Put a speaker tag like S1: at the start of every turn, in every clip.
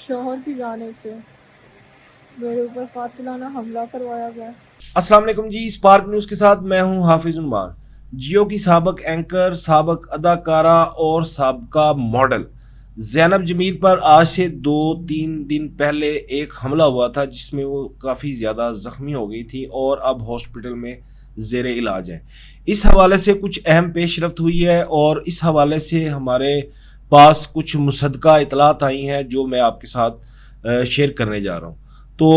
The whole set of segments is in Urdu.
S1: شوہر کی جانب سے میرے اوپر قاتلانہ حملہ کروایا گیا۔
S2: السلام علیکم جی، اسپارک نیوز کے ساتھ میں ہوں حافظ عنوان۔ جیو کی سابق اینکر، سابق اداکارہ اور سابقہ ماڈل زینب جمیل پر آج سے 2-3 دن پہلے ایک حملہ ہوا تھا جس میں وہ کافی زیادہ زخمی ہو گئی تھی اور اب ہاسپٹل میں زیر علاج ہے۔ اس حوالے سے کچھ اہم پیش رفت ہوئی ہے اور اس حوالے سے ہمارے پاس کچھ مصدقہ اطلاعات آئی ہیں جو میں آپ کے ساتھ شیئر کرنے جا رہا ہوں۔ تو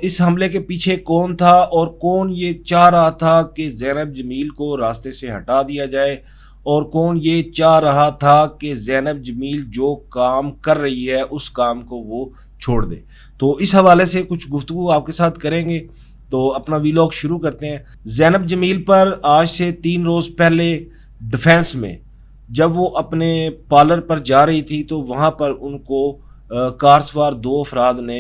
S2: اس حملے کے پیچھے کون تھا اور کون یہ چاہ رہا تھا کہ زینب جمیل کو راستے سے ہٹا دیا جائے، اور کون یہ چاہ رہا تھا کہ زینب جمیل جو کام کر رہی ہے اس کام کو وہ چھوڑ دے، تو اس حوالے سے کچھ گفتگو آپ کے ساتھ کریں گے۔ تو اپنا ویلاگ شروع کرتے ہیں۔ زینب جمیل پر آج سے 3 روز پہلے ڈیفینس میں جب وہ اپنے پارلر پر جا رہی تھی تو وہاں پر ان کو کار سوار 2 افراد نے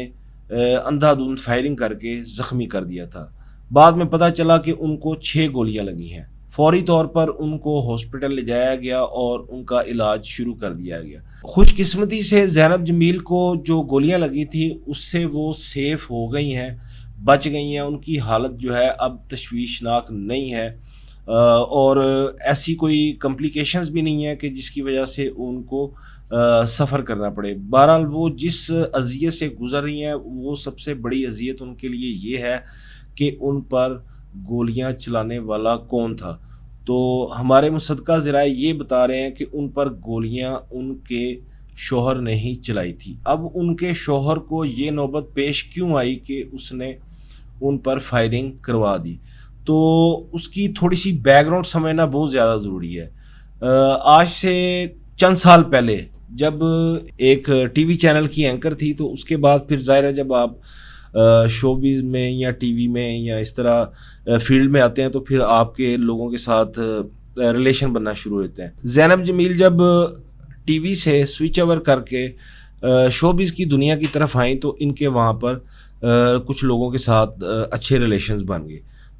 S2: اندھا دھند فائرنگ کر کے زخمی کر دیا تھا۔ بعد میں پتہ چلا کہ ان کو 6 گولیاں لگی ہیں۔ فوری طور پر ان کو ہاسپٹل لے جایا گیا اور ان کا علاج شروع کر دیا گیا۔ خوش قسمتی سے زینب جمیل کو جو گولیاں لگی تھی اس سے وہ سیف ہو گئی ہیں، بچ گئی ہیں۔ ان کی حالت جو ہے اب تشویشناک نہیں ہے اور ایسی کوئی کمپلیکیشنز بھی نہیں ہیں کہ جس کی وجہ سے ان کو سفر کرنا پڑے۔ بہرحال وہ جس اذیت سے گزر رہی ہیں وہ سب سے بڑی اذیت ان کے لیے یہ ہے کہ ان پر گولیاں چلانے والا کون تھا۔ تو ہمارے مصدقہ ذرائع یہ بتا رہے ہیں کہ ان پر گولیاں ان کے شوہر نے ہی چلائی تھی۔ اب ان کے شوہر کو یہ نوبت پیش کیوں آئی کہ اس نے ان پر فائرنگ کروا دی، تو اس کی تھوڑی سی بیک گراؤنڈ سمجھنا بہت زیادہ ضروری ہے۔ آج سے چند سال پہلے جب ایک ٹی وی چینل کی اینکر تھی تو اس کے بعد پھر ظاہر ہے جب آپ شوبیز میں یا ٹی وی میں یا اس طرح فیلڈ میں آتے ہیں تو پھر آپ کے لوگوں کے ساتھ ریلیشن بننا شروع ہوتے ہیں۔ زینب جمیل جب ٹی وی سے سوئچ اوور کر کے شوبیز کی دنیا کی طرف آئیں تو ان کے وہاں پر کچھ لوگوں کے ساتھ اچھے ریلیشنز بن گئے،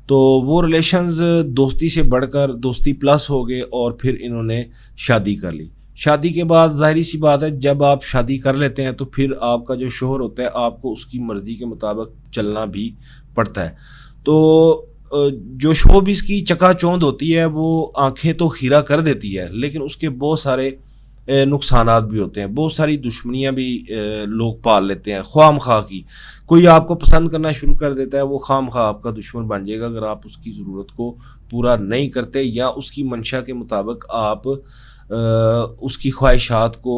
S2: تو وہ ریلیشنز دوستی سے بڑھ کر دوستی پلس ہو گئے اور پھر انہوں نے شادی کر لی۔ شادی کے بعد ظاہری سی بات ہے جب آپ شادی کر لیتے ہیں تو پھر آپ کا جو شوہر ہوتا ہے آپ کو اس کی مرضی کے مطابق چلنا بھی پڑتا ہے۔ تو جو شوبیز کی چکا چوند ہوتی ہے وہ آنکھیں تو خیرہ کر دیتی ہے لیکن اس کے بہت سارے نقصانات بھی ہوتے ہیں، بہت ساری دشمنیاں بھی لوگ پال لیتے ہیں خواہ مخواہ کی۔ کوئی آپ کو پسند کرنا شروع کر دیتا ہے، وہ خواہ مخواہ آپ کا دشمن بن جائے گا اگر آپ اس کی ضرورت کو پورا نہیں کرتے یا اس کی منشا کے مطابق آپ اس کی خواہشات کو،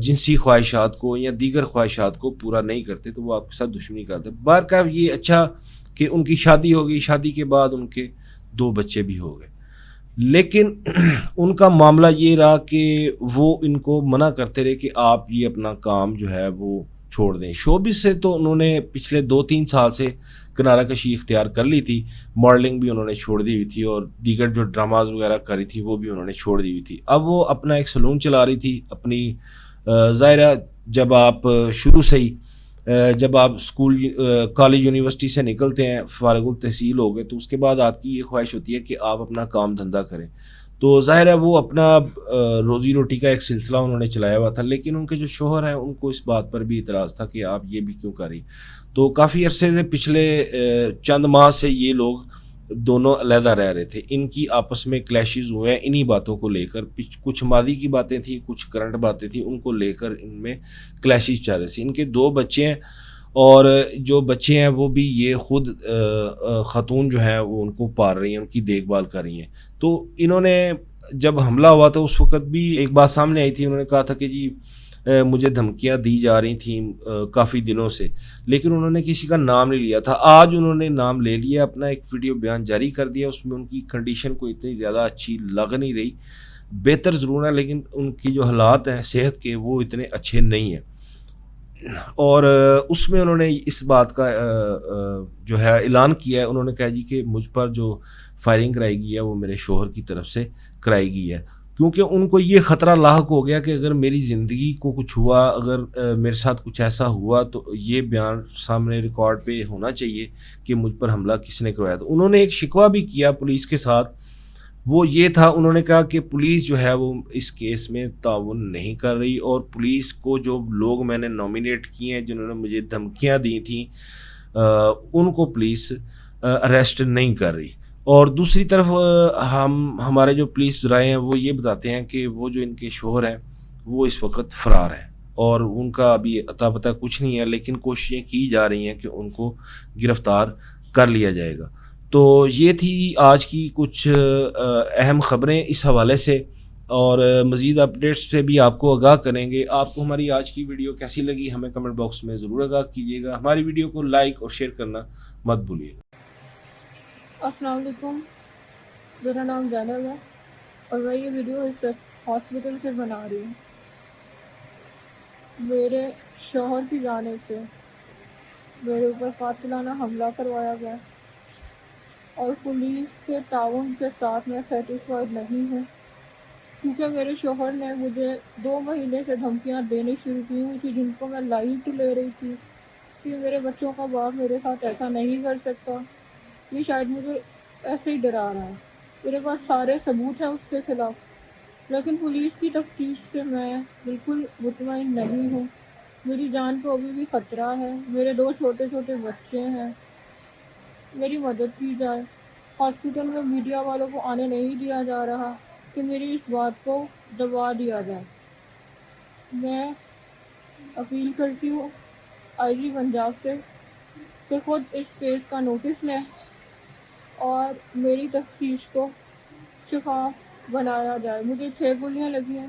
S2: جنسی خواہشات کو یا دیگر خواہشات کو پورا نہیں کرتے تو وہ آپ کے ساتھ دشمنی کرتے۔ بہرکیف یہ اچھا کہ ان کی شادی ہو گئی، شادی کے بعد ان کے 2 بچے بھی ہو گئے، لیکن ان کا معاملہ یہ رہا کہ وہ ان کو منع کرتے رہے کہ آپ یہ اپنا کام جو ہے وہ چھوڑ دیں۔ شوبز سے تو انہوں نے پچھلے 2-3 سال سے کنارہ کشی اختیار کر لی تھی، ماڈلنگ بھی انہوں نے چھوڑ دی ہوئی تھی اور دیگر جو ڈراماز وغیرہ کری تھی وہ بھی انہوں نے چھوڑ دی ہوئی تھی۔ اب وہ اپنا ایک سلون چلا رہی تھی اپنی، ظاہرہ جب آپ شروع سے ہی جب آپ اسکول کالج یونیورسٹی سے نکلتے ہیں، فارغ التحصیل ہو گئے، تو اس کے بعد آپ کی یہ خواہش ہوتی ہے کہ آپ اپنا کام دھندا کریں۔ تو ظاہر ہے وہ اپنا روزی روٹی کا ایک سلسلہ انہوں نے چلایا ہوا تھا، لیکن ان کے جو شوہر ہیں ان کو اس بات پر بھی اعتراض تھا کہ آپ یہ بھی کیوں کر رہی۔ تو کافی عرصے سے پچھلے چند ماہ سے یہ لوگ دونوں علیحدہ رہ رہے تھے، ان کی آپس میں کلیشز ہوئے ہیں انہی باتوں کو لے کر، کچھ ماضی کی باتیں تھیں، کچھ کرنٹ باتیں تھیں، ان کو لے کر ان میں کلیشز چل رہے تھے۔ ان کے 2 بچے ہیں اور جو بچے ہیں وہ بھی یہ خود خاتون جو ہیں وہ ان کو پال رہی ہیں، ان کی دیکھ بھال کر رہی ہیں۔ تو انہوں نے جب حملہ ہوا تو اس وقت بھی ایک بات سامنے آئی تھی، انہوں نے کہا تھا کہ جی مجھے دھمکیاں دی جا رہی تھیں کافی دنوں سے، لیکن انہوں نے کسی کا نام نہیں لیا تھا۔ آج انہوں نے نام لے لیا، اپنا ایک ویڈیو بیان جاری کر دیا، اس میں ان کی کنڈیشن کو اتنی زیادہ اچھی لگ نہیں رہی، بہتر ضرور ہے لیکن ان کی جو حالات ہیں صحت کے وہ اتنے اچھے نہیں ہیں، اور اس میں انہوں نے اس بات کا جو ہے اعلان کیا ہے، انہوں نے کہا جی کہ مجھ پر جو فائرنگ کرائی گئی ہے وہ میرے شوہر کی طرف سے کرائی گئی ہے، کیونکہ ان کو یہ خطرہ لاحق ہو گیا کہ اگر میری زندگی کو کچھ ہوا، اگر میرے ساتھ کچھ ایسا ہوا تو یہ بیان سامنے ریکارڈ پہ ہونا چاہیے کہ مجھ پر حملہ کس نے کروایا تھا۔ انہوں نے ایک شکوہ بھی کیا پولیس کے ساتھ وہ یہ تھا، انہوں نے کہا کہ پولیس جو ہے وہ اس کیس میں تعاون نہیں کر رہی، اور پولیس کو جو لوگ میں نے نامینیٹ کیے ہیں جنہوں نے مجھے دھمکیاں دی تھیں ان کو پولیس اریسٹ نہیں کر رہی۔ اور دوسری طرف ہمارے جو پولیس ذرائع ہیں وہ یہ بتاتے ہیں کہ وہ جو ان کے شوہر ہیں وہ اس وقت فرار ہیں اور ان کا ابھی اتا پتہ کچھ نہیں ہے، لیکن کوششیں کی جا رہی ہیں کہ ان کو گرفتار کر لیا جائے گا۔ تو یہ تھی آج کی کچھ اہم خبریں اس حوالے سے، اور مزید اپڈیٹس سے بھی آپ کو آگاہ کریں گے۔ آپ کو ہماری آج کی ویڈیو کیسی لگی ہمیں کمنٹ باکس میں ضرور آگاہ کیجیے گا۔ ہماری ویڈیو کو لائک اور شیئر کرنا مت بھولیے گا۔
S1: السلام علیکم، میرا نام زینب ہے اور میں یہ ویڈیو اس ہاسپٹل سے بنا رہی ہوں۔ میرے شوہر کی جانب سے میرے اوپر قاتلانہ حملہ کروایا گیا اور پولیس کے تعاون کے ساتھ میں سیٹسفائیڈ نہیں ہوں، کیونکہ میرے شوہر نے مجھے 2 مہینے سے دھمکیاں دینی شروع کی ہوئی تھی، جن کو میں لائٹ لے رہی تھی کہ میرے بچوں کا باپ میرے ساتھ ایسا نہیں کر سکتا، یہ شاید مجھے ایسے ہی ڈرا رہا ہے۔ میرے پاس سارے ثبوت ہیں اس کے خلاف، لیکن پولیس کی تفتیش سے میں بالکل مطمئن نہیں ہوں۔ میری جان کو ابھی بھی خطرہ ہے، میرے 2 چھوٹے چھوٹے بچے ہیں، میری مدد کی جائے۔ ہاسپٹل میں میڈیا والوں کو آنے نہیں دیا جا رہا کہ میری اس بات کو دبا دیا جائے۔ میں اپیل کرتی ہوں آئی جی پنجاب سے کہ خود اس کیس کا نوٹس لیں اور میری تفتیش کو شفاف بنایا جائے۔ مجھے 6 گولیاں لگی ہیں،